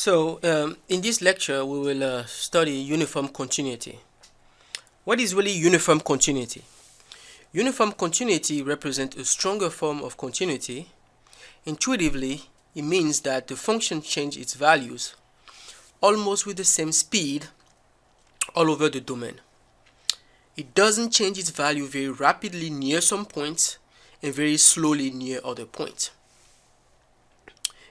In this lecture, we will study uniform continuity. What is really uniform continuity? Uniform continuity represents a stronger form of continuity. Intuitively, it means that the function changes its values almost with the same speed all over the domain. It doesn't change its value very rapidly near some points and very slowly near other points.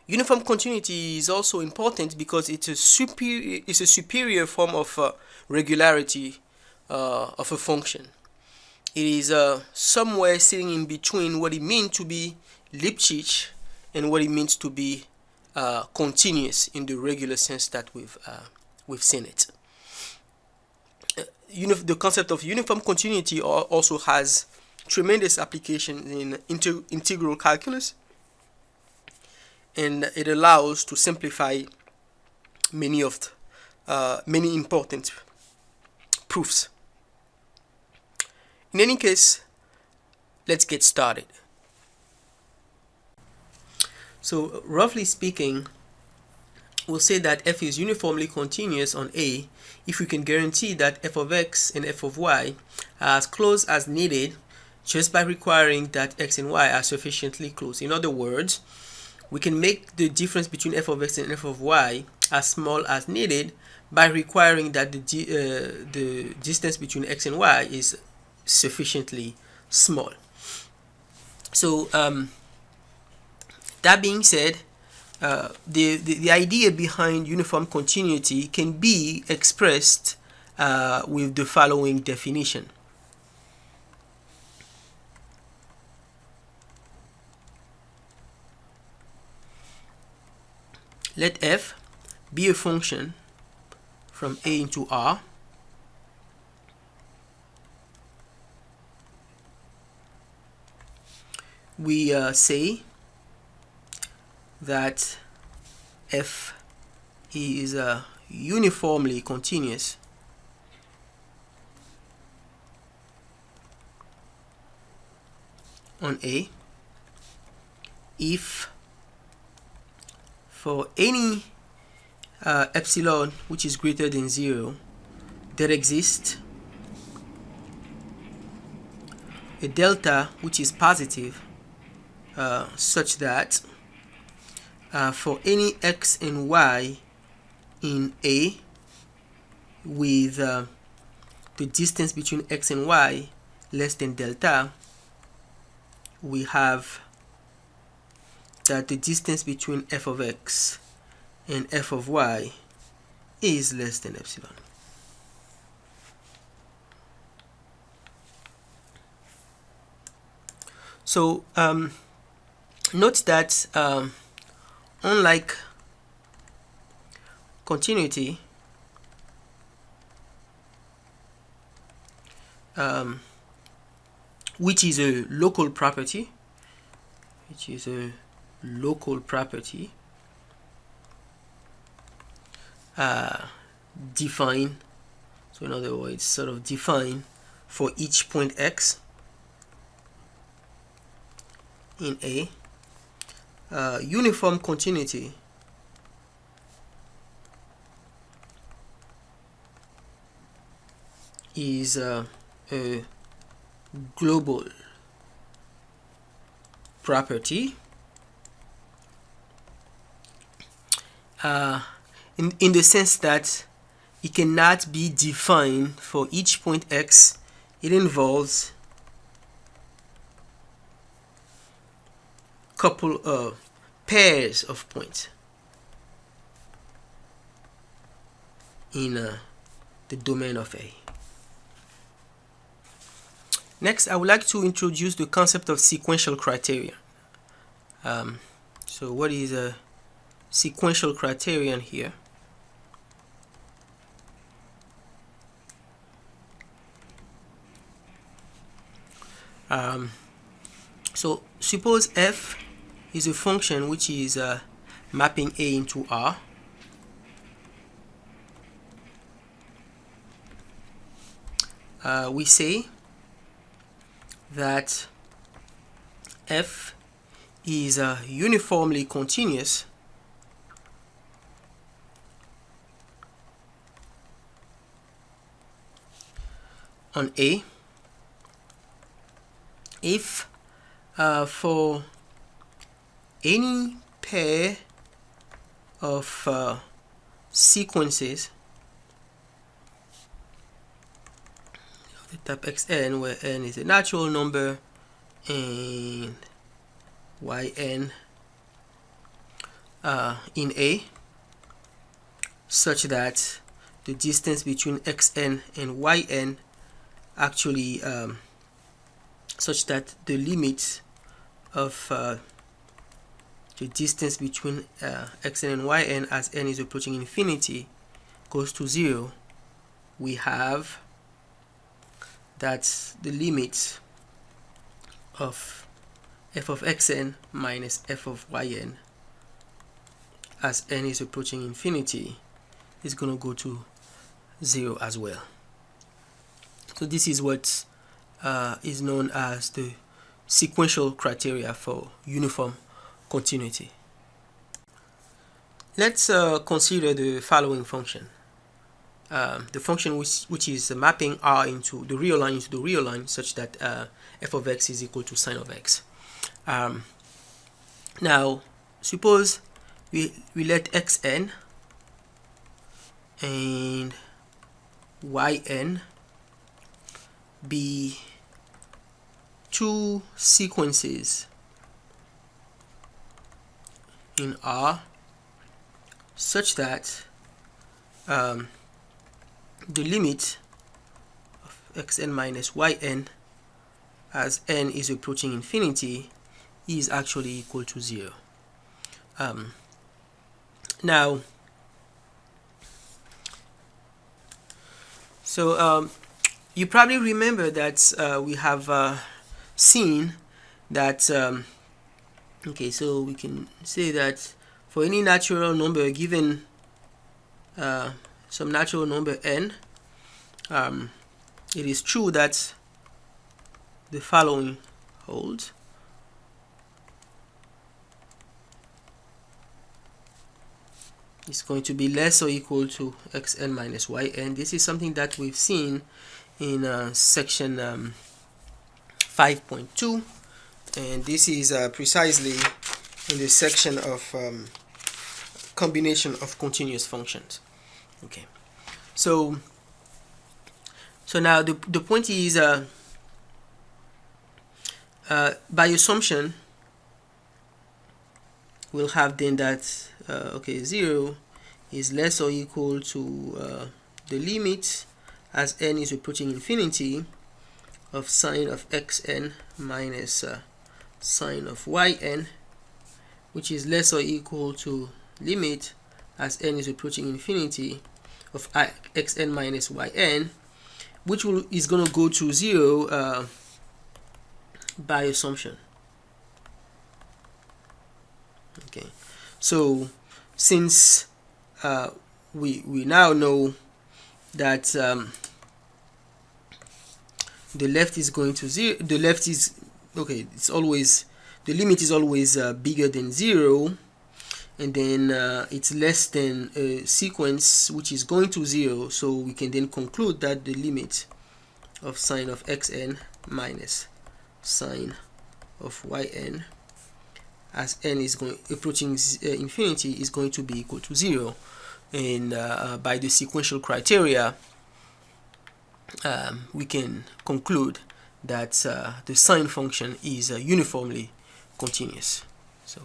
Uniform continuity is also important because it's a superior form of regularity of a function. It is somewhere sitting in between what it means to be Lipschitz and what it means to be continuous in the regular sense that we've seen it. The concept of uniform continuity also has tremendous application in integral calculus, and it allows to simplify many important proofs. In any case, let's get started. So, roughly speaking, we'll say that f is uniformly continuous on A if we can guarantee that f of x and f of y are as close as needed just by requiring that x and y are sufficiently close. In other words, we can make the difference between f of x and f of y as small as needed by requiring that the distance between x and y is sufficiently small. So that being said, the idea behind uniform continuity can be expressed with the following definition. Let f be a function from A into R we say that f is uniformly continuous on A if for any epsilon which is greater than 0 there exists a delta which is positive such that for any x and y in A with the distance between x and y less than delta, we have that the distance between f of x and f of y is less than epsilon. So note that unlike continuity, which is a local property, defined, so in other words, sort of defined for each point x in A, uniform continuity is a global property in the sense that it cannot be defined for each point x. It involves couple of pairs of points in the domain of A. Next, I would like to introduce the concept of sequential criterion. So what is a sequential criterion here? So suppose f is a function which is mapping A into R. We say that f is uniformly continuous on A if for any pair of sequences of the type xn, where n is a natural number and yn in A, such that the distance between xn and yn actually such that the limit of the distance between xn and yn as n is approaching infinity goes to 0, we have that the limit of f of xn minus f of yn as n is approaching infinity is going to go to 0 as well. So this is what is known as the sequential criteria for uniform continuity. Let's consider the following function. The function which is mapping R into the real line such that f of x is equal to sine of x. Now suppose we let xn and yn be two sequences in R such that the limit of xn minus yn as n is approaching infinity is actually equal to 0. Now, so you probably remember that we have seen that okay, so we can say that for any natural number given some natural number n, it is true that the following holds. It's going to be less or equal to xn minus yn. This is something that we've seen in section 5.2, and this is precisely in the section of combination of continuous functions. Okay, so now the point is by assumption we'll have then that okay, 0 is less or equal to the limit as n is approaching infinity of sine of xn minus sine of yn, which is less or equal to limit as n is approaching infinity of xn minus yn, which is going to go to 0 by assumption. Okay, so since we now know that the left is going to 0, the left is okay, it's always, the limit is always bigger than 0, and then it's less than a sequence which is going to 0, so we can then conclude that the limit of sine of xn minus sine of yn as n is going approaching infinity is going to be equal to 0, and by the sequential criteria we can conclude that the sine function is uniformly continuous. So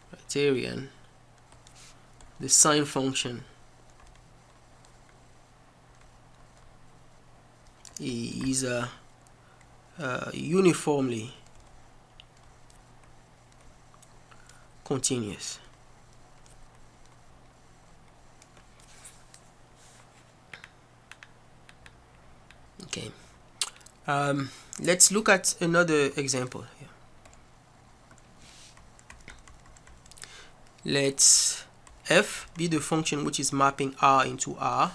criterion, the sine function is uniformly continuous. Okay, let's look at another example here. Let f be the function which is mapping R into R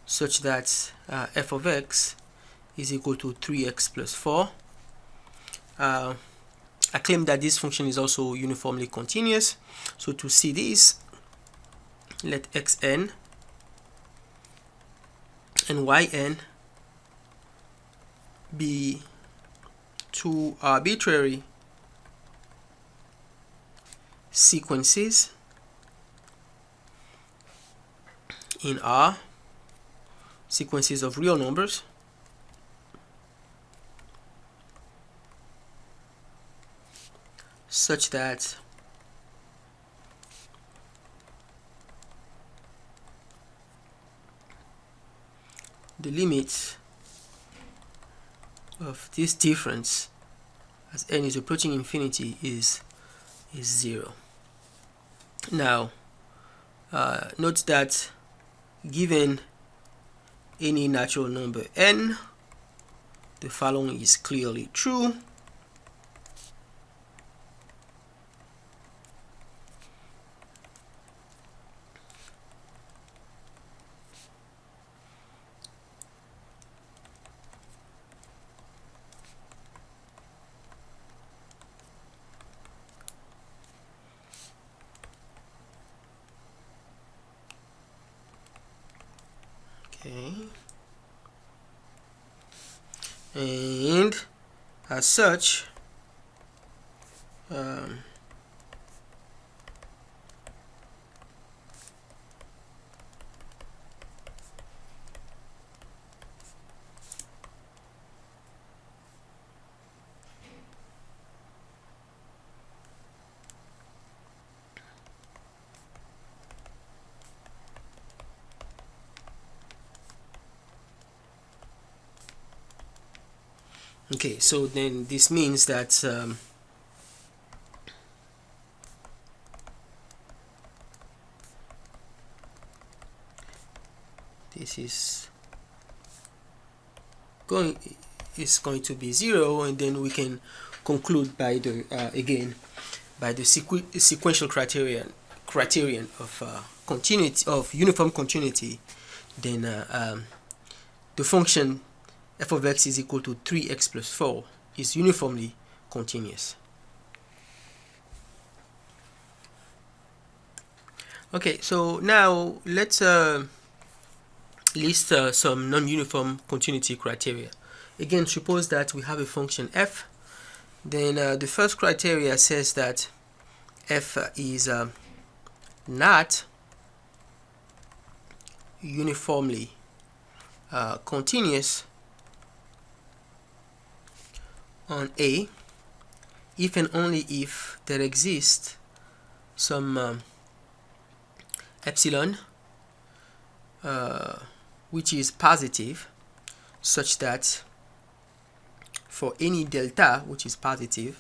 such that f of x is equal to 3x plus 4. I claim that this function is also uniformly continuous. So to see this, let xn and yn be two arbitrary sequences in R, sequences of real numbers, such that the limit of this difference as n is approaching infinity is 0. Now, note that given any natural number n, the following is clearly true. Okay. And as such, okay, so then this means that this is going to be 0, and then we can conclude by the again by the sequential criterion of continuity, of uniform continuity. Then the function f of x is equal to 3x plus 4 is uniformly continuous. Okay, so now let's list some non-uniform continuity criteria. Again, suppose that we have a function f. Then the first criteria says that f is not uniformly continuous on A if and only if there exists some epsilon which is positive, such that for any delta which is positive,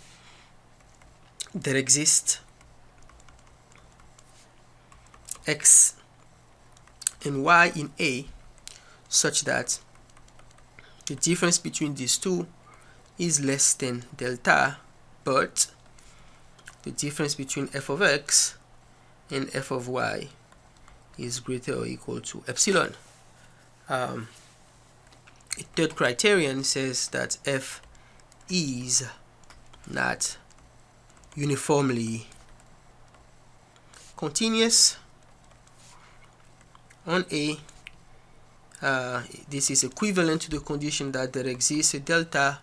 there exists x and y in A such that the difference between these two is less than delta, but the difference between f of x and f of y is greater or equal to epsilon. A third criterion says that f is not uniformly continuous on A. This is equivalent to the condition that there exists a delta.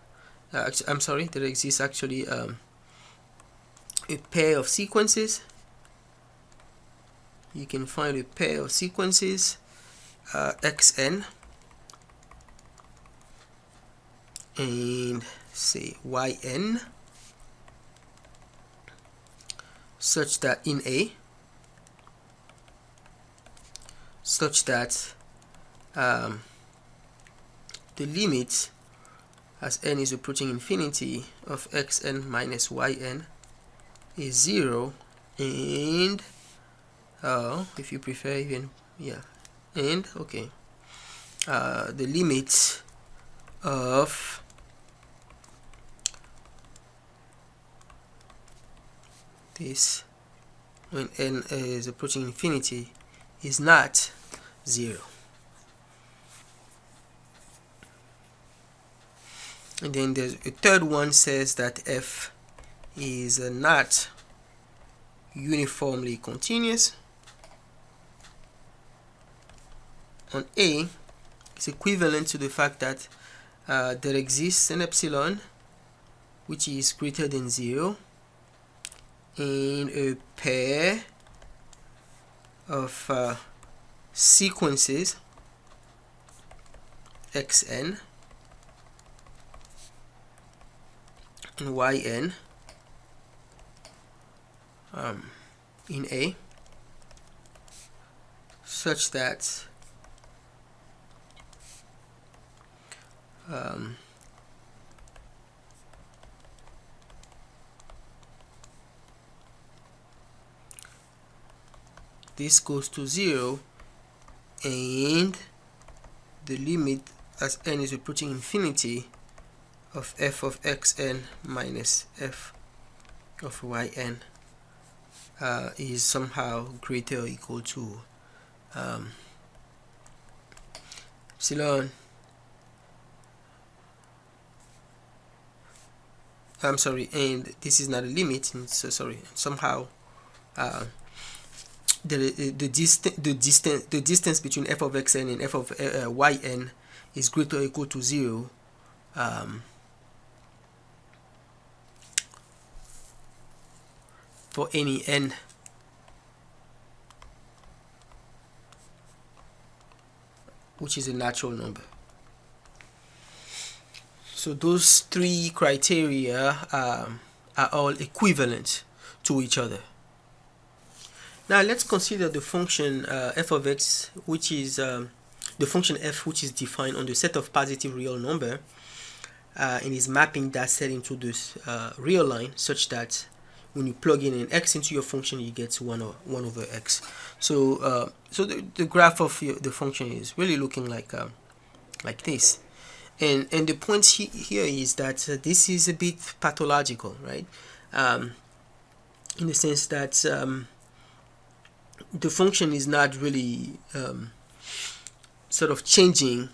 There exists actually a pair of sequences. You can find a pair of sequences xn and say yn such that in A, such that the limit as n is approaching infinity of xn minus yn is 0, and if you prefer even and the limit of this when n is approaching infinity is not 0. And then there's a third one, says that f is not uniformly continuous on A is equivalent to the fact that there exists an epsilon which is greater than 0 in a pair of sequences xn and yn in A, such that this goes to 0 and the limit as n is approaching infinity of f of xn minus f of yn is somehow greater or equal to epsilon. I'm sorry, and this is not a limit, and so sorry, somehow the distance between f of xn and f of yn is greater or equal to 0 for any n which is a natural number. So those three criteria are all equivalent to each other. Now let's consider the function f of x, which is the function f, which is defined on the set of positive real number and is mapping that set into this real line, such that when you plug in an x into your function, you get 1 over x. So the graph of the function is really looking like this. And the point here is that this is a bit pathological, right? In the sense that the function is not really sort of changing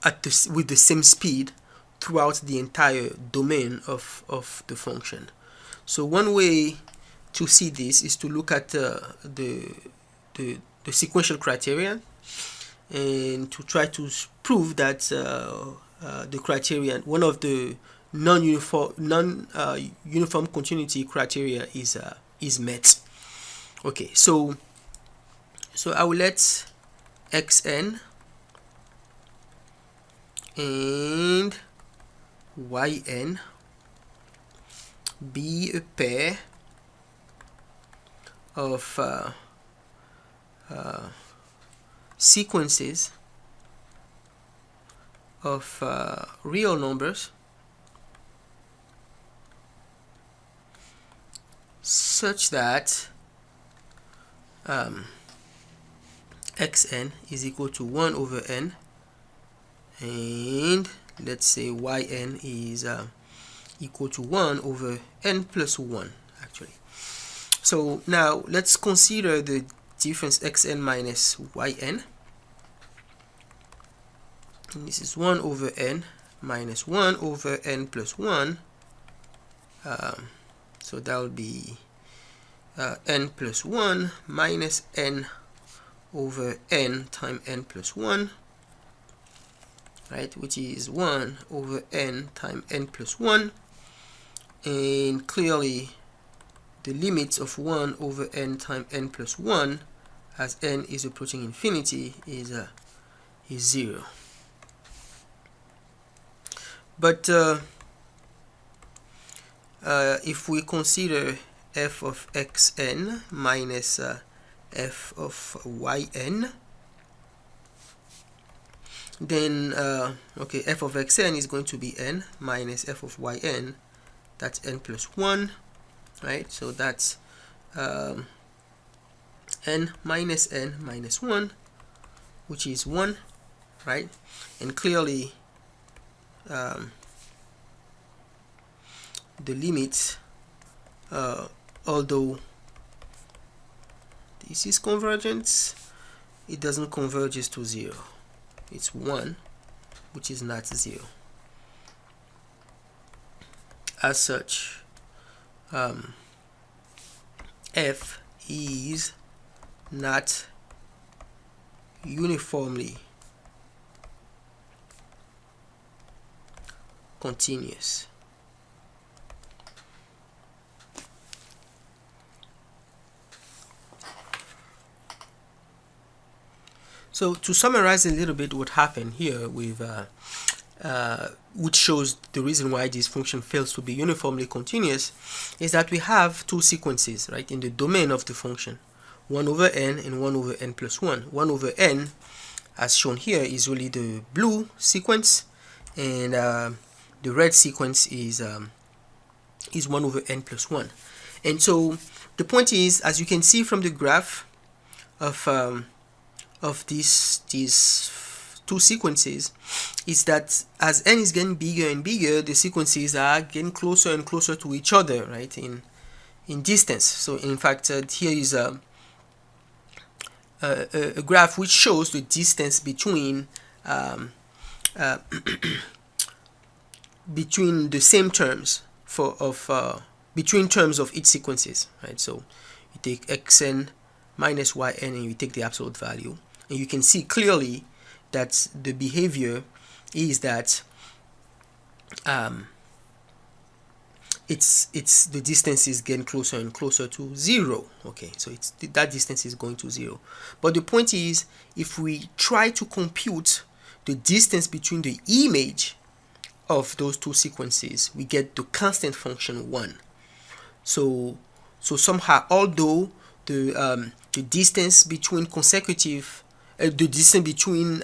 with the same speed throughout the entire domain of the function. So one way to see this is to look at the sequential criterion and to try to prove that the criterion, one of the non-uniform continuity criteria is met. Okay, so I will let xn and yn be a pair of sequences of real numbers such that xn is equal to 1 over n, and let's say yn is equal to 1 over n plus 1 actually. So now let's consider the difference xn minus yn, and this is 1 over n minus 1 over n plus 1. So that will be n plus 1 minus n over n times n plus 1, right, which is 1 over n times n plus 1, and clearly the limits of 1 over n times n plus 1 as n is approaching infinity is 0. But if we consider f of xn minus f of yn, then okay, f of xn is going to be n minus f of yn, that's n plus 1, right? So that's n minus 1, which is 1, right? And clearly the limit, although this is convergence, it doesn't converge to 0. It's 1, which is not 0. as such, f is not uniformly continuous. So to summarize a little bit what happened here with which shows the reason why this function fails to be uniformly continuous, is that we have two sequences, right, in the domain of the function, 1 over n and 1 over n plus 1. 1 over n, as shown here, is really the blue sequence, and the red sequence is 1 over n plus 1. And so the point is, as you can see from the graph of these two sequences, is that as n is getting bigger and bigger, the sequences are getting closer and closer to each other, right, in distance. So in fact, here is a graph which shows the distance between between the same terms between terms of each sequences, right? So you take xn minus yn and you take the absolute value, and you can see clearly that the behavior is that it's the distance is getting closer and closer to 0. Okay, so that distance is going to 0. But the point is, if we try to compute the distance between the image of those two sequences, we get the constant function 1. So somehow, although the distance between consecutive the distance between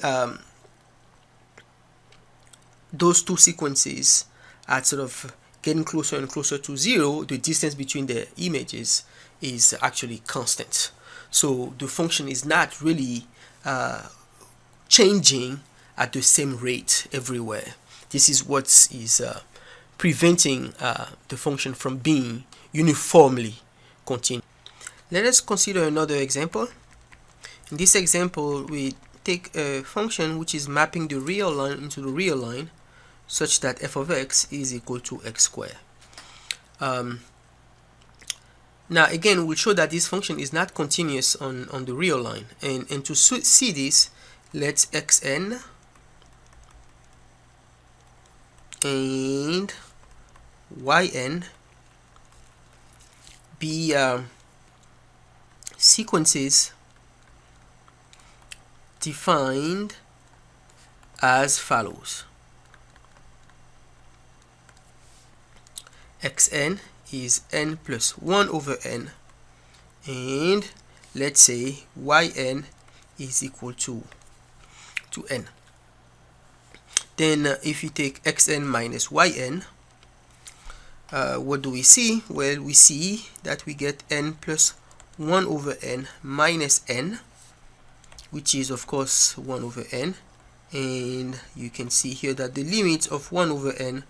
those two sequences are sort of getting closer and closer to 0, the distance between the images is actually constant. So the function is not really changing at the same rate everywhere. This is what is preventing the function from being uniformly continuous. Let us consider another example. In this example, we take a function which is mapping the real line into the real line, such that f of x is equal to x squared. Now again, we'll show that this function is not continuous on the real line, and to see this, let xn and yn be sequences defined as follows. Xn is n plus 1 over n, and let's say yn is equal to n. Then if you take xn minus yn, what do we see? Well, we see that we get n plus 1 over n minus n, which is of course 1 over n, and you can see here that the limit of 1 over n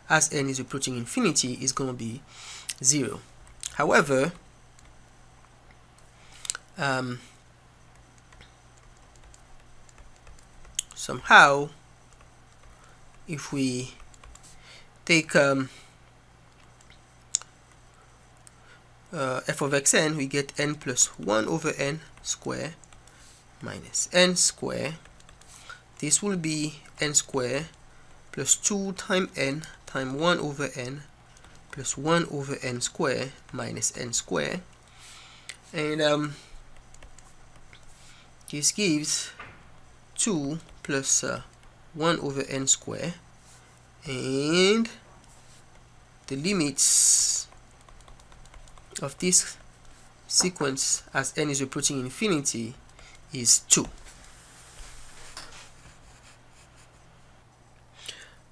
as n is approaching infinity is going to be 0. However, somehow, if we take f of xn, we get n plus 1 over n square minus n square. This will be n square plus 2 times n times 1 over n plus 1 over n square minus n square, and this gives 2 plus 1 over n square, and the limits of this sequence as n is approaching infinity is 2.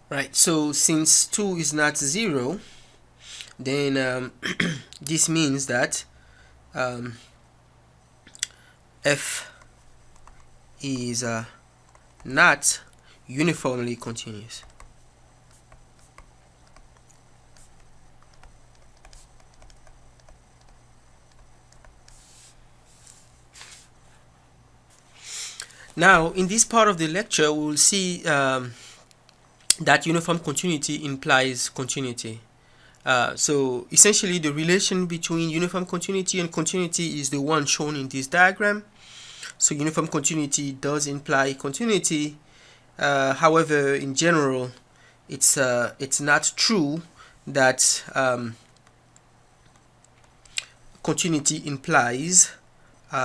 Right, so since 2 is not 0, then this means that f is not uniformly continuous. Now, in this part of the lecture, we will see that uniform continuity implies continuity. So essentially the relation between uniform continuity and continuity is the one shown in this diagram. So uniform continuity does imply continuity. However, in general, it's not true that continuity implies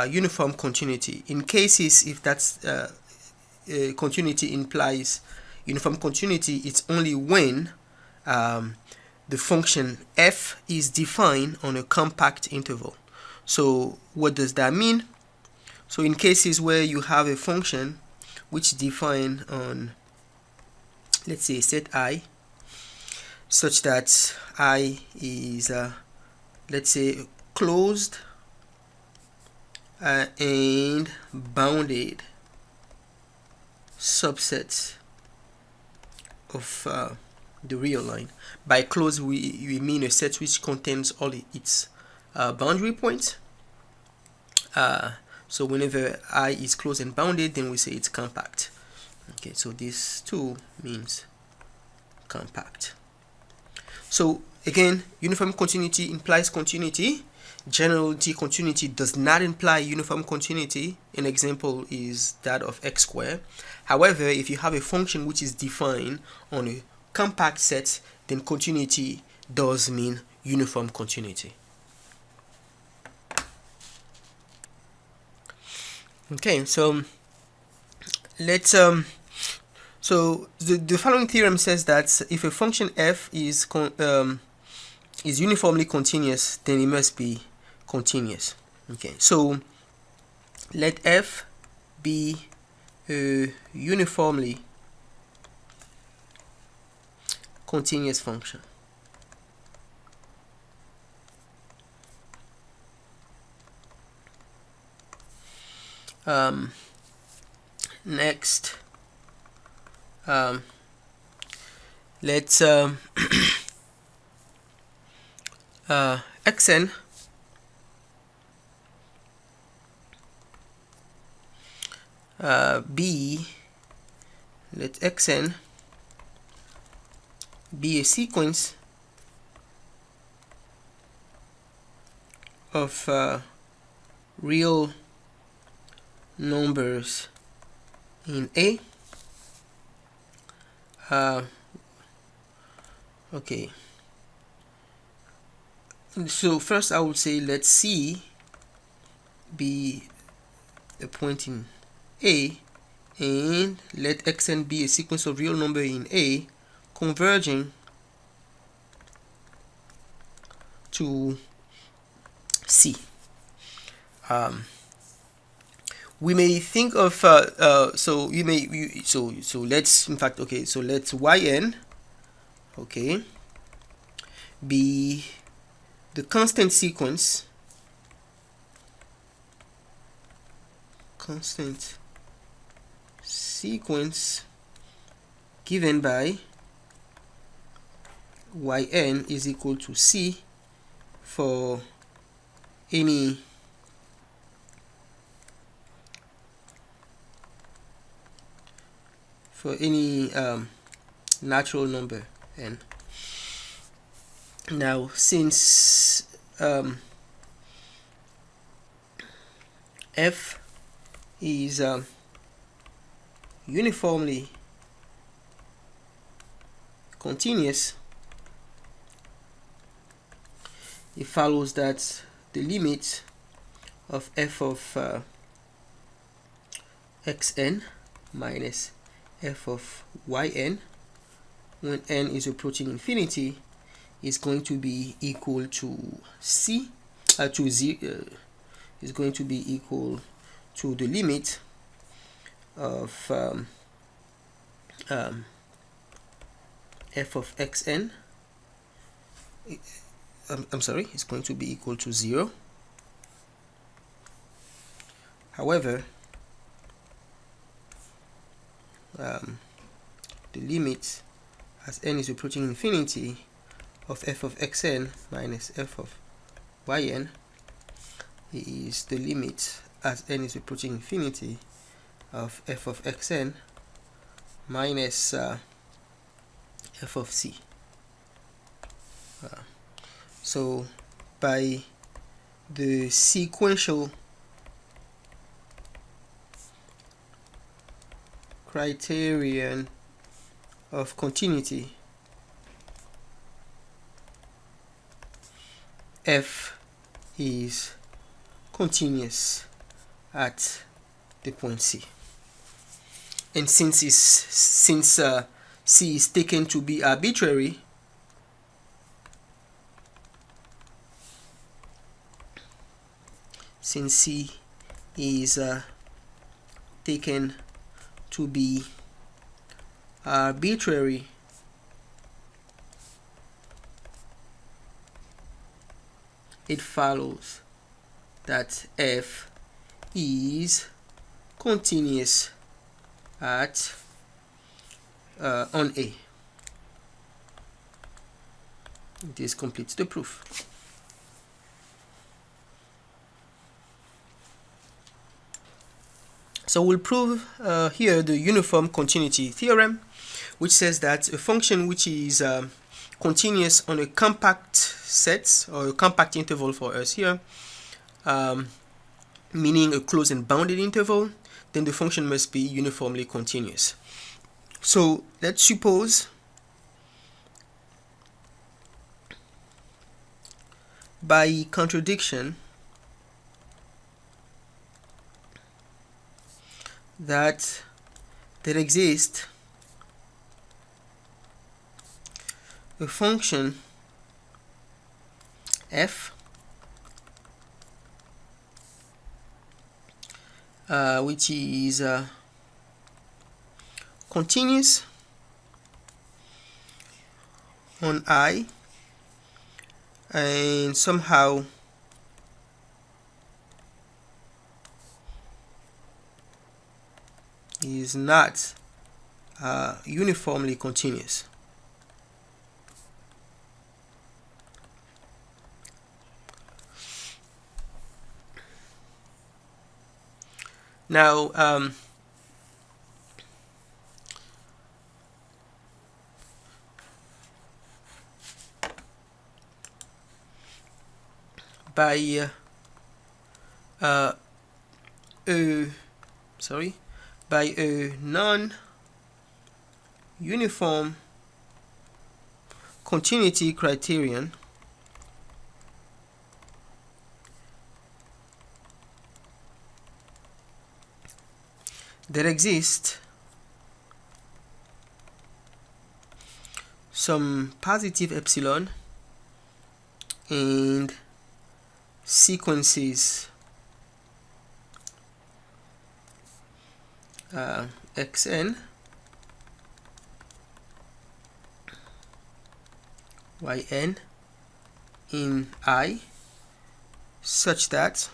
uniform continuity. In cases if that's continuity implies uniform continuity, it's only when the function f is defined on a compact interval. So what does that mean? So in cases where you have a function which is defined on, let's say, set I, such that I is let's say closed and bounded subset of the real line. By closed we mean a set which contains all its boundary points. So whenever I is closed and bounded, then we say it's compact. Okay, so this too means compact. So again, uniform continuity implies continuity. Generality continuity does not imply uniform continuity. An example is that of x squared. However, if you have a function which is defined on a compact set, then continuity does mean uniform continuity. Okay, so let's so the following theorem says that if a function f is uniformly continuous, then it must be continuous. Okay, so let f be a uniformly continuous function. Next, let's xn be, let xn be a sequence of real numbers in A. Okay, so first I would say let C be a point in A, and let xn be a sequence of real number in A converging to C. We may think of so let's, in fact, okay, so let's yn, okay, be the constant sequence given by yn is equal to C for any natural number n. Now, since f is uniformly continuous, it follows that the limit of f of xn minus f of yn when n is approaching infinity is going to be equal to c is going to be equal to the limit of f of xn. I'm sorry, it's going to be equal to 0. However, the limit as n is approaching infinity of f of xn minus f of yn is the limit as n is approaching infinity of f of xn minus f of c. So by the sequential criterion of continuity, f is continuous at the point C. And since C is taken to be arbitrary, since C is taken to be arbitrary, it follows that f is continuous at on A. This completes the proof. So we'll prove here the uniform continuity theorem, which says that a function which is continuous on a compact set, or a compact interval for us here, meaning a closed and bounded interval, then the function must be uniformly continuous. So let's suppose by contradiction that there exists a function f which is continuous on I and somehow is not uniformly continuous. Now by a non-uniform continuity criterion, there exists some positive epsilon and sequences xn, yn in I, such that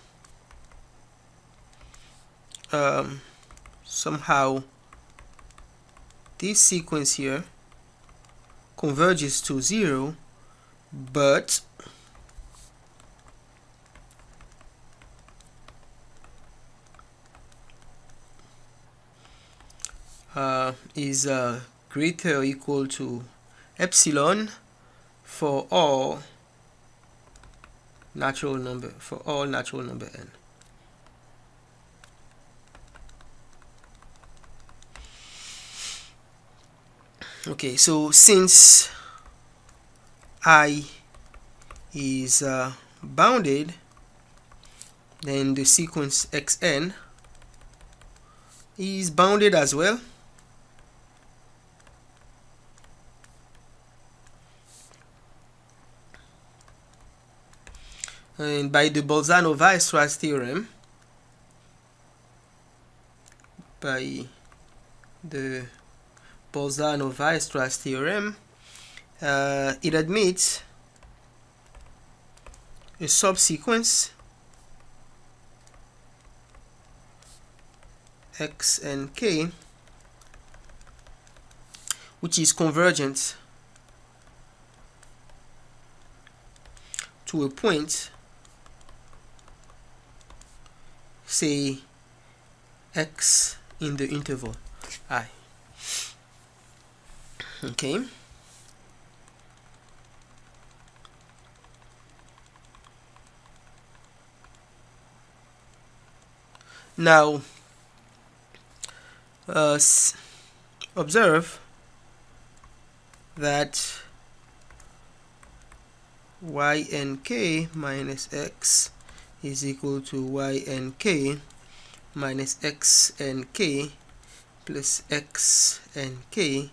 somehow this sequence here converges to 0, but is greater or equal to epsilon for all natural number n. Okay, so since I is bounded, then the sequence xn is bounded as well. And by the Bolzano-Weierstrass theorem, it admits a subsequence x and k which is convergent to a point, say x in the interval I. Okay. Now observe that y and k minus x is equal to y and k minus x and k plus x and k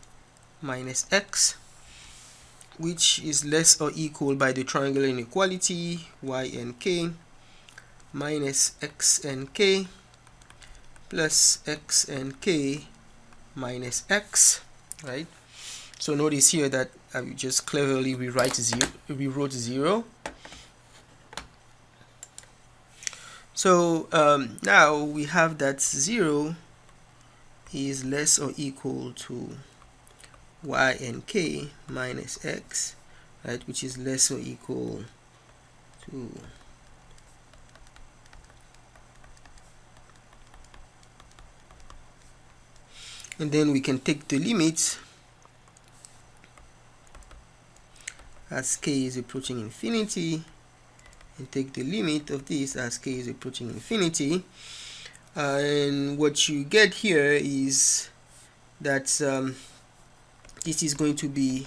minus x, which is less or equal by the triangular inequality y and k minus x and k plus x and k minus x, right? So notice here that I just cleverly rewrote 0. So now we have that 0 is less or equal to y and k minus x, right, which is less or equal to and then we can take the limit as k is approaching infinity and take the limit of this as k is approaching infinity, and what you get here is that this is going to be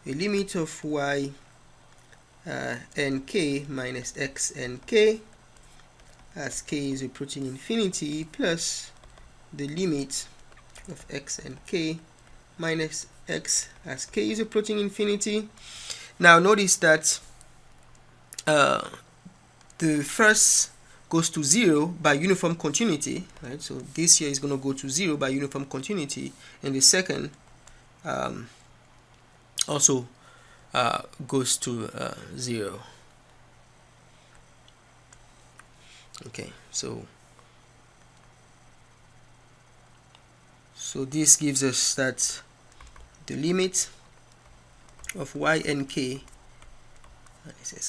a limit of y and k minus x and k as k is approaching infinity plus the limit of x and k minus x as k is approaching infinity. Now notice that the first goes to 0 by uniform continuity, right? So this here is going to go to 0 by uniform continuity, and the second also goes to 0. Okay, so this gives us that the limit of y and k,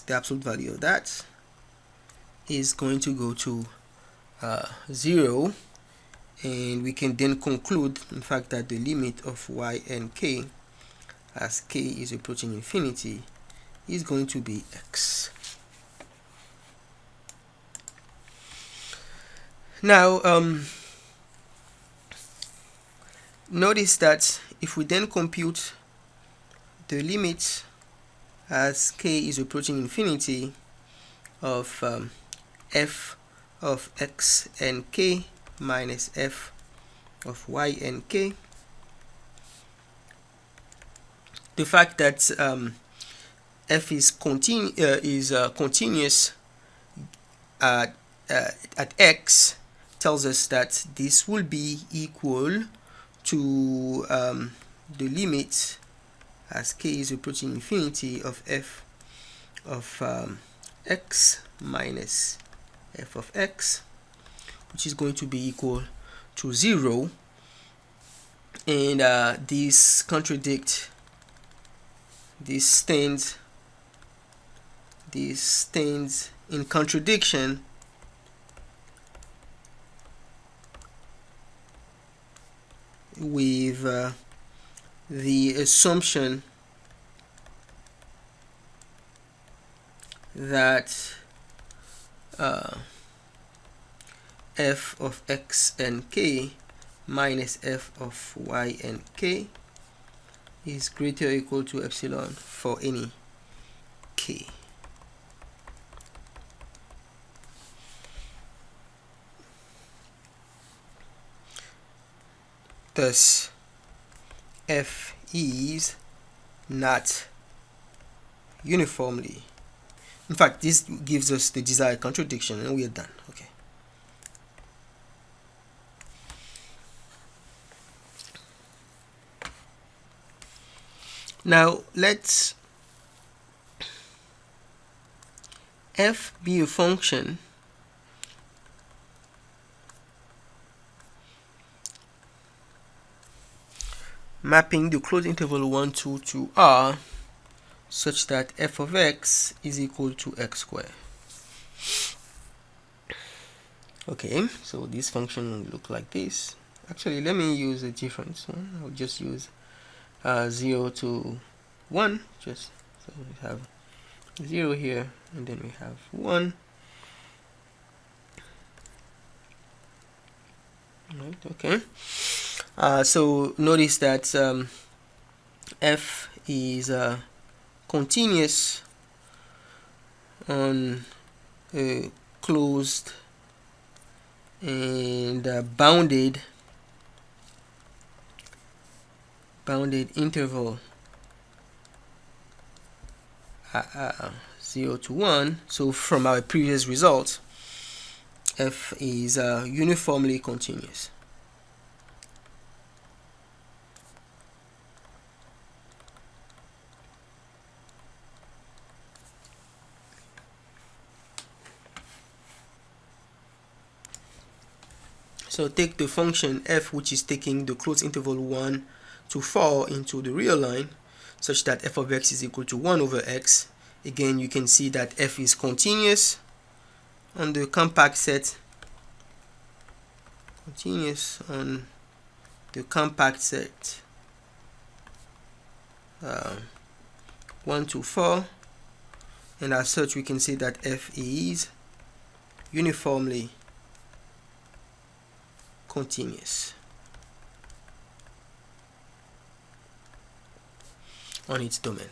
the absolute value of that, is going to go to 0, and we can then conclude, in fact, that the limit of y and k as k is approaching infinity is going to be x. Now notice that if we then compute the limit as k is approaching infinity of f of x and k minus f of y and k, the fact that f is continuous at x tells us that this will be equal to the limit as k is approaching infinity of f of x minus f of x, which is going to be equal to 0, and these contradict, this stands in contradiction with the assumption that f of x and k minus f of y and k is greater or equal to epsilon for any k. Thus, f is not uniformly. In fact, this gives us the desired contradiction, and we are done. Okay. Now let's f be a function mapping the closed interval 1, 2 to R such that f of x is equal to x squared. Okay, so this function will look like this. Actually, let me use a different one. I'll just use 0 to 1, just so we have 0 here, and then we have 1. Right, okay. So notice that f is continuous on a closed and bounded interval 0 to 1. So from our previous result, f is uniformly continuous. So take the function f, which is taking the closed interval 1 to 4 into the real line, such that f of x is equal to 1 over x. Again, you can see that f is continuous on the compact set. 1 to 4, and as such we can say that f is uniformly continuous on its domain.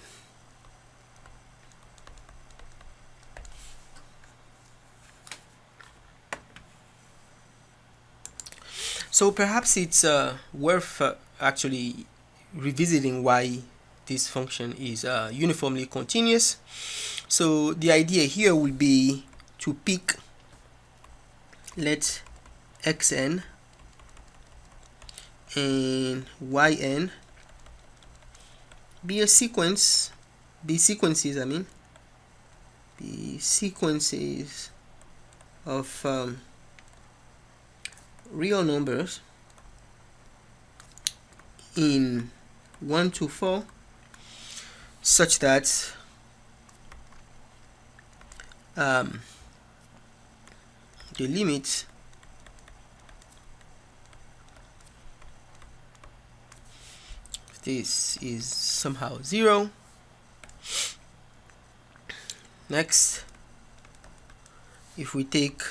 So perhaps it's worth actually revisiting why this function is uniformly continuous. So the idea here will be to pick, let xn and yn be sequences of real numbers in 1 to 4, such that the limit this is somehow 0. Next, if we take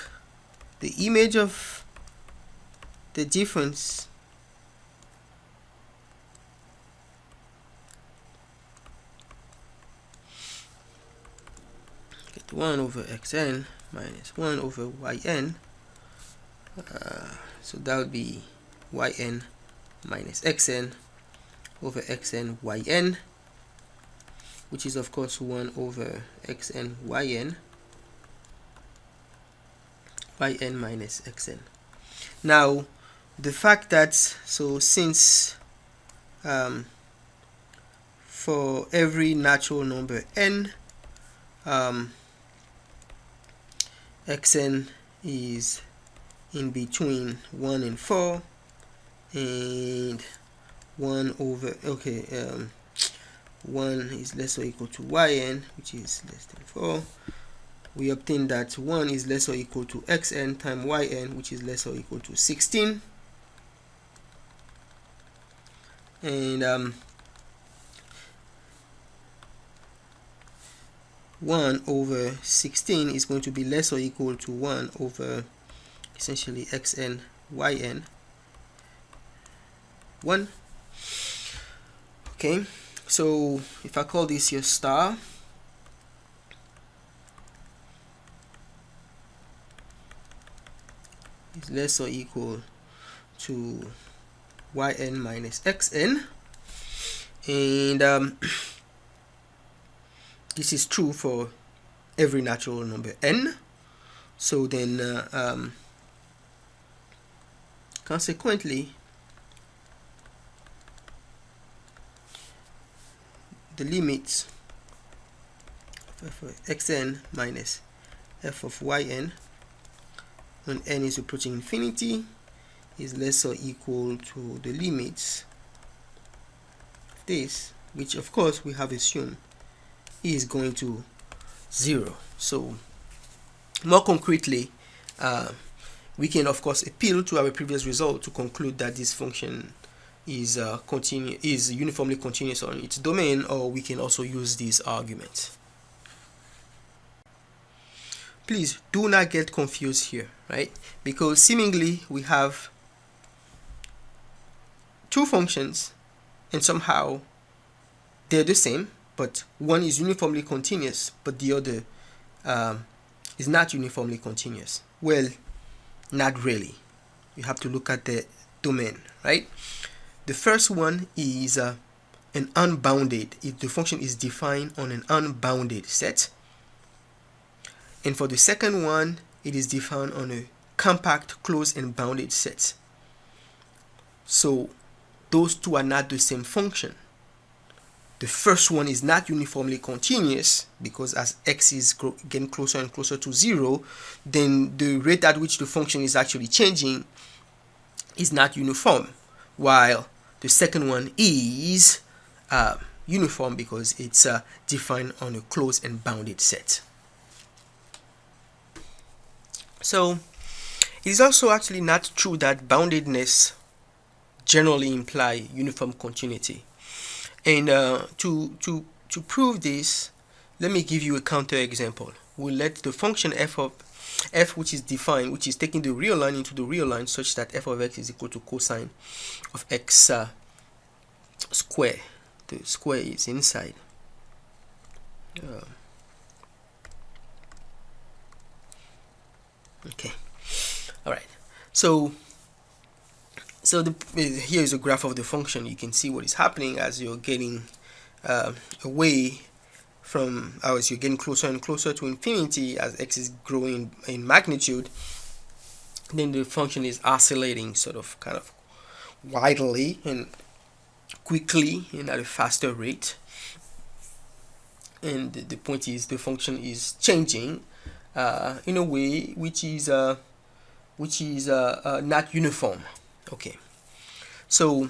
the image of the difference get 1 over xn minus 1 over yn, so that would be yn minus xn over xn yn, which is of course 1 over xn yn minus xn. Now the fact that, so since for every natural number n, xn is in between 1 and 4, and 1 over 1 is less or equal to yn, which is less than 4, we obtain that 1 is less or equal to xn times yn, which is less or equal to 16. And 1 over 16 is going to be less or equal to 1 over essentially xn yn 1. Okay, so if I call this your star, is less or equal to yn minus xn, and this is true for every natural number n. So then consequently the limit of f of xn minus f of yn when n is approaching infinity is less or equal to the limits of this, which of course we have assumed is going to 0. So more concretely, we can of course appeal to our previous result to conclude that this function is uniformly continuous on its domain, or we can also use this argument. Please do not get confused here, right? Because seemingly we have two functions and somehow they're the same, but one is uniformly continuous but the other is not uniformly continuous? Well, not really. You have to look at the domain, right? The first one is an unbounded. If the function is defined on an unbounded set, and for the second one, it is defined on a compact, closed, and bounded set. So those two are not the same function. The first one is not uniformly continuous because as x is getting closer and closer to 0, then the rate at which the function is actually changing is not uniform, while the second one is uniform because it's defined on a closed and bounded set. So it is also actually not true that boundedness generally imply uniform continuity. And to prove this, let me give you a counter example. We'll let the function f which is defined, which is taking the real line into the real line, such that f of x is equal to cosine of x square. The square is inside. Okay. All right. So here is a graph of the function. You can see what is happening as you're getting away from, as you're getting closer and closer to infinity, as x is growing in magnitude. Then the function is oscillating sort of kind of widely and quickly and at a faster rate. And the point is the function is changing in a way which is not uniform. Okay, so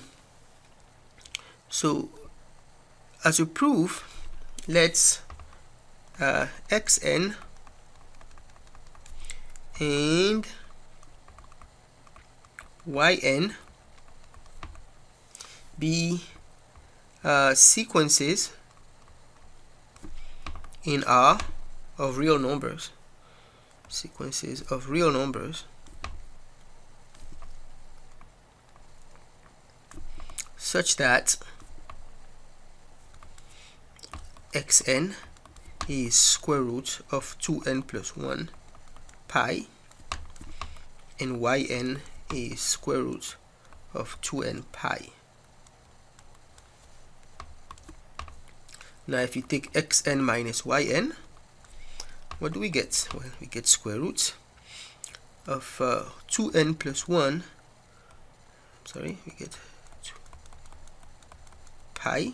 as a proof, let's xn and yn be sequences in R of real numbers, sequences of real numbers such that xn is square root of 2n plus 1 pi and yn is square root of 2n pi. Now if you take xn minus yn, what do we get? Well, we get square root of 2n plus 1, we get pi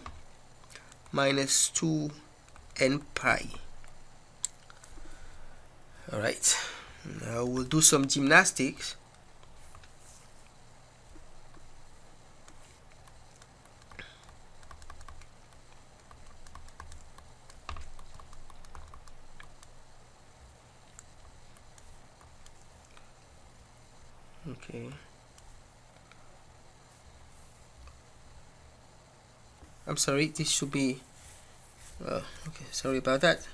minus 2n pi. Alright, now we'll do some gymnastics. Okay. I'm sorry, this should be okay, sorry about that.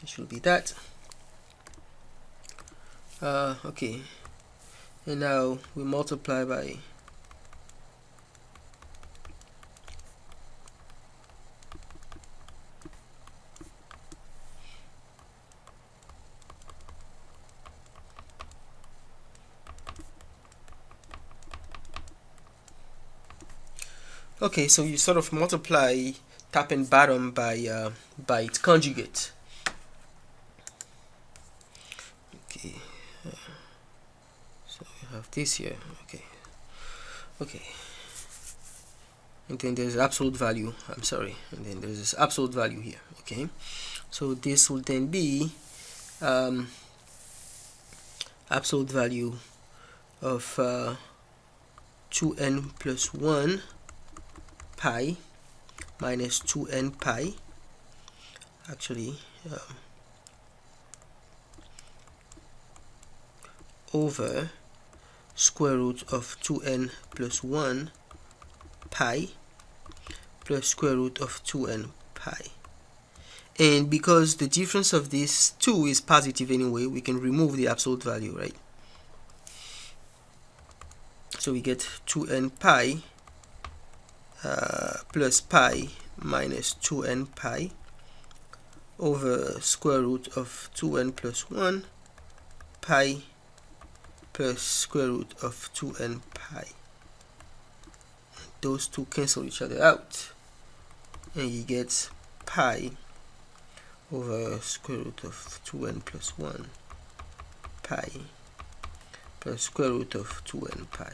It should be that. Okay, and now we multiply by okay, so you sort of multiply top and bottom by its conjugate. Okay, so you have this here. Okay, and then there's absolute value. I'm sorry, and then there's this absolute value here. Okay, so this will then be absolute value of 2n plus 1 pi minus 2n pi, actually over square root of 2n plus 1 pi plus square root of 2n pi. And because the difference of these two is positive anyway, we can remove the absolute value, right? So we get 2n pi plus pi minus 2n pi over square root of 2n plus 1 pi plus square root of 2n pi. Those two cancel each other out, and you get pi over square root of 2n plus 1 pi plus square root of 2n pi.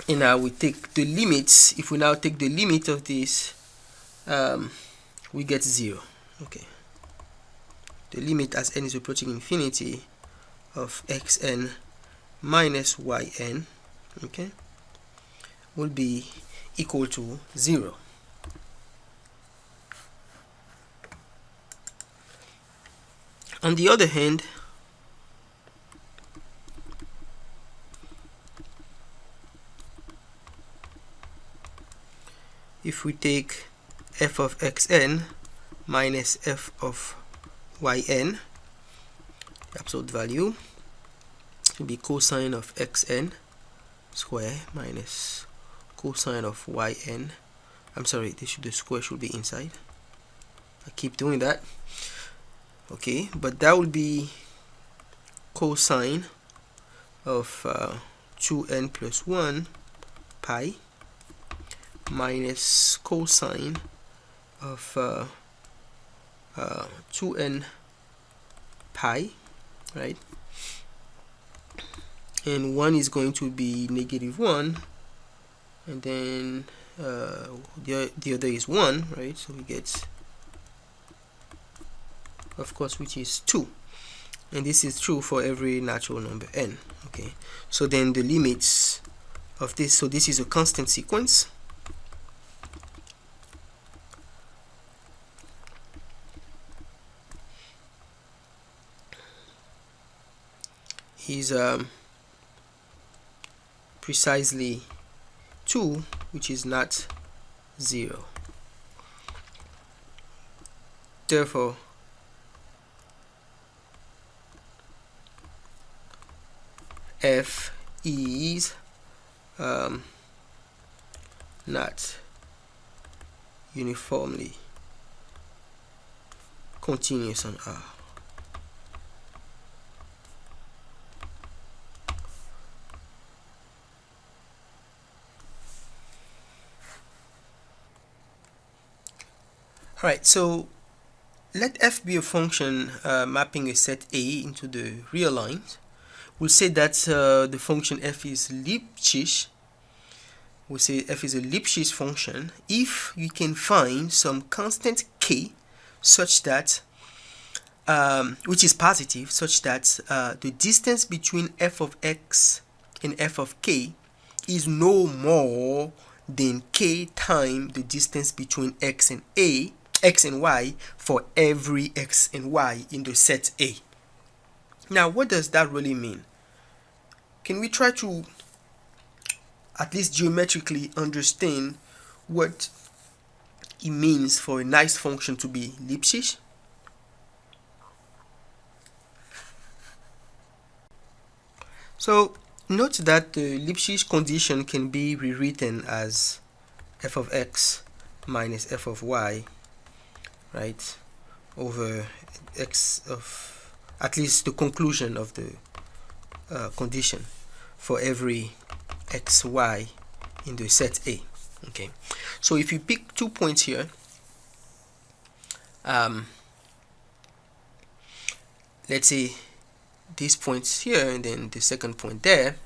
And now we take the limits. If we now take the limit of this, we get 0. Okay, the limit as n is approaching infinity of xn minus yn, okay, will be equal to 0. On the other hand, if we take f of xn minus f of yn, the absolute value will be cosine of xn square minus cosine of yn. I'm sorry, the square should be inside. I keep doing that. Okay, but that will be cosine of 2n plus 1 pi minus cosine of 2n pi, right? And 1 is going to be negative 1, and then the other is 1, right? So we get, of course, which is 2, and this is true for every natural number n. Okay, so then the limits of this, so this is a constant sequence. Is precisely 2, which is not 0. Therefore, f is not uniformly continuous on R. Alright, so let f be a function mapping a set A into the real lines. We'll say that the function f is Lipschitz. We'll say f is a Lipschitz function if you can find some constant k such that, which is positive, such that the distance between f of x and f of k is no more than k times the distance between x and y for every x and y in the set A. Now, what does that really mean? Can we try to at least geometrically understand what it means for a nice function to be Lipschitz? So note that the Lipschitz condition can be rewritten as f of x minus f of y, right, over x of, at least the conclusion of the condition for every x, y in the set A. Okay, so if you pick 2 points here, let's say these points here and then the second point there,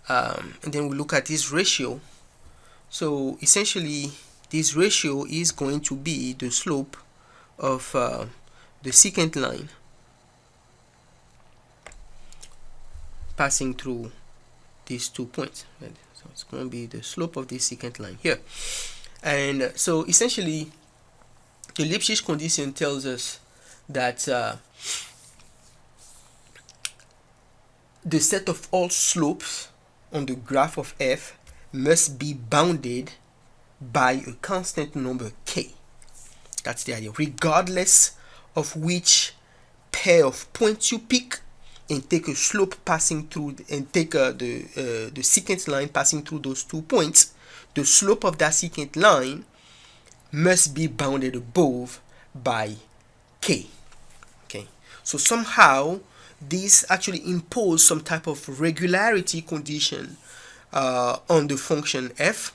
and then we look at this ratio. So essentially this ratio is going to be the slope of the secant line passing through these 2 points, right? So it's going to be the slope of this secant line here. And so essentially the Lipschitz condition tells us that the set of all slopes on the graph of f must be bounded by a constant number k. That's the idea. Regardless of which pair of points you pick, and take a slope passing through, and take the secant line passing through those 2 points, the slope of that secant line must be bounded above by k. Okay, so somehow this actually impose some type of regularity condition on the function f,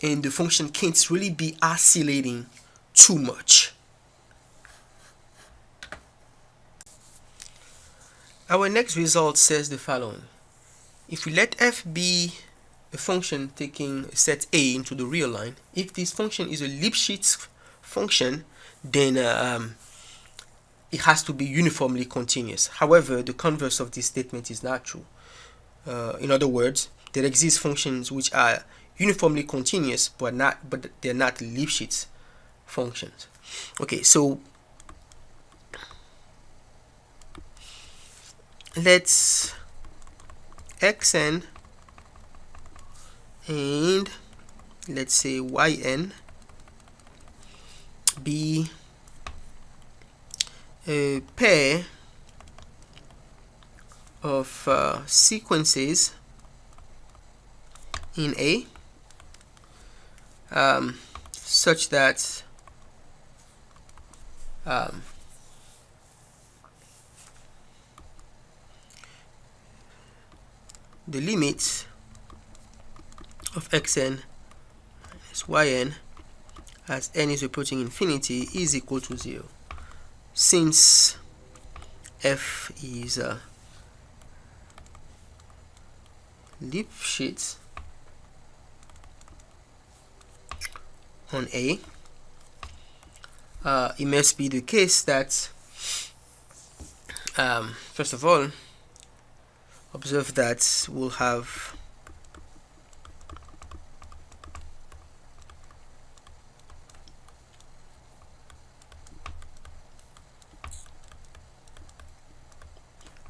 and the function can't really be oscillating too much. Our next result says the following. If we let f be a function taking set a into the real line, if this function is a Lipschitz function, then it has to be uniformly continuous. However, the converse of this statement is not true. In other words, there exist functions which are uniformly continuous, but they're not Lipschitz functions. Okay, so let's xn and let's say yn be a pair of sequences in A, such that the limit of xn minus yn as n is approaching infinity is equal to 0. Since f is Lipschitz on A, it must be the case that first of all, observe that we'll have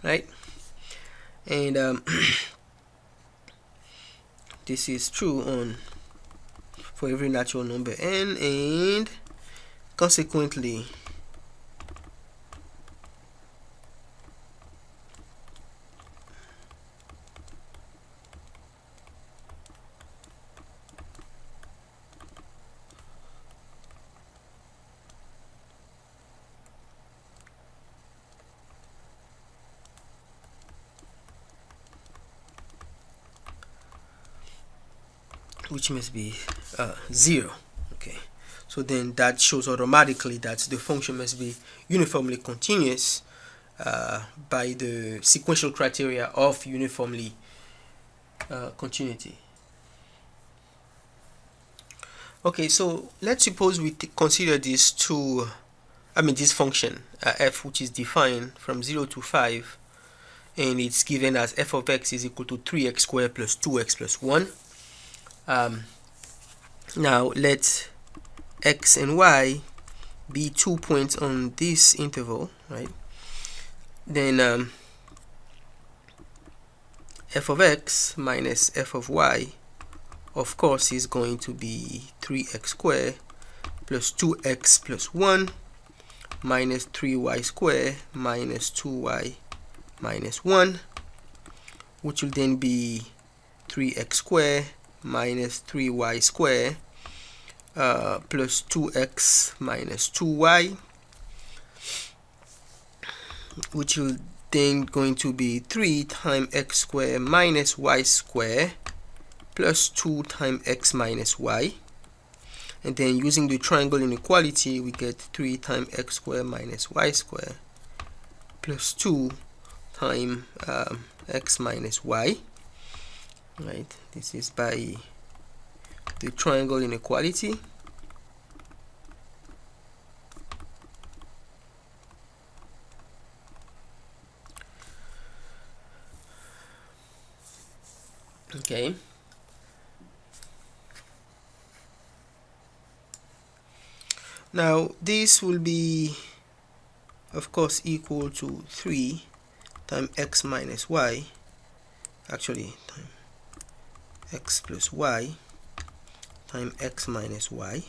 right, and this is true on for every natural number n, and consequently which must be 0. Okay, so then that shows automatically that the function must be uniformly continuous by the sequential criteria of uniformly continuity. Okay, so let's suppose we consider this this function f, which is defined from 0 to 5, and it's given as f of x is equal to 3x squared plus 2x plus 1. Now let x and y be 2 points on this interval, right? Then f of x minus f of y, of course, is going to be 3x squared plus 2x plus 1 minus 3y squared minus 2y minus 1, which will then be 3x squared minus 3y squared plus 2x minus 2y, which will then going to be 3 times x squared minus y squared plus 2 times x minus y, and then using the triangle inequality we get 3 times x squared minus y squared plus 2 times x minus y. Right, this is by the triangle inequality. Okay, now this will be of course equal to 3 times x minus y, actually times x plus y times x minus y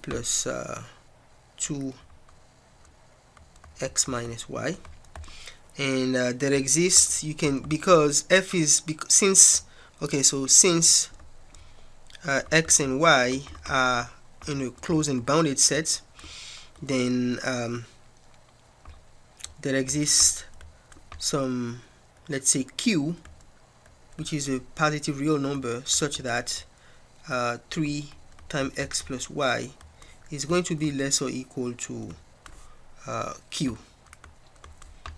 plus 2 x minus y, and there exists, you can, because f is since, okay, so since x and y are in a closed and bounded set, then there exists some, let's say, q, which is a positive real number, such that 3 times x plus y is going to be less or equal to q.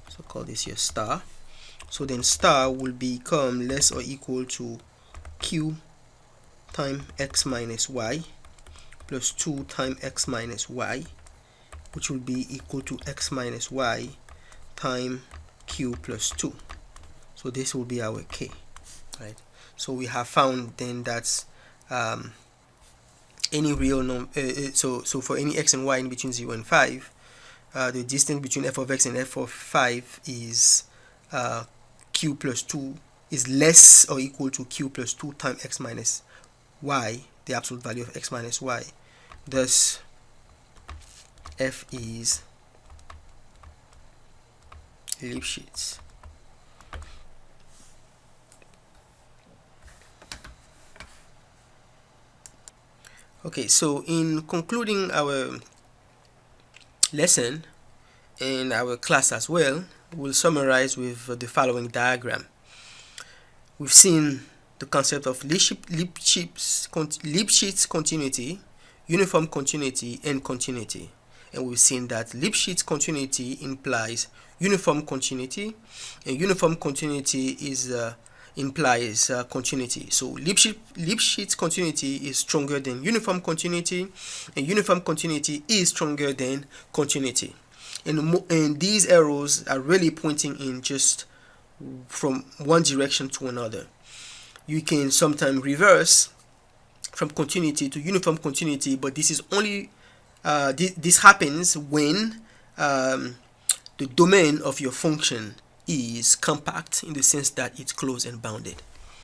So call this here star. So then star will become less or equal to q times x minus y plus 2 times x minus y, which will be equal to x minus y times q plus 2. So this will be our k, right? So we have found then that any real number, so for any x and y in between 0 and 5, the distance between f of x and f of 5 is q plus 2 is less or equal to q plus 2 times x minus y, the absolute value of x minus y. Thus f is Lipschitz. Okay, so in concluding our lesson and our class as well, we'll summarize with the following diagram. We've seen the concept of Lipschitz continuity, uniform continuity, and continuity. And we've seen that Lipschitz continuity implies uniform continuity, and uniform continuity implies continuity. So Lipschitz continuity is stronger than uniform continuity, and uniform continuity is stronger than continuity. And these arrows are really pointing in just from one direction to another. You can sometimes reverse from continuity to uniform continuity, but this is only this happens when the domain of your function is compact, in the sense that it's closed and bounded.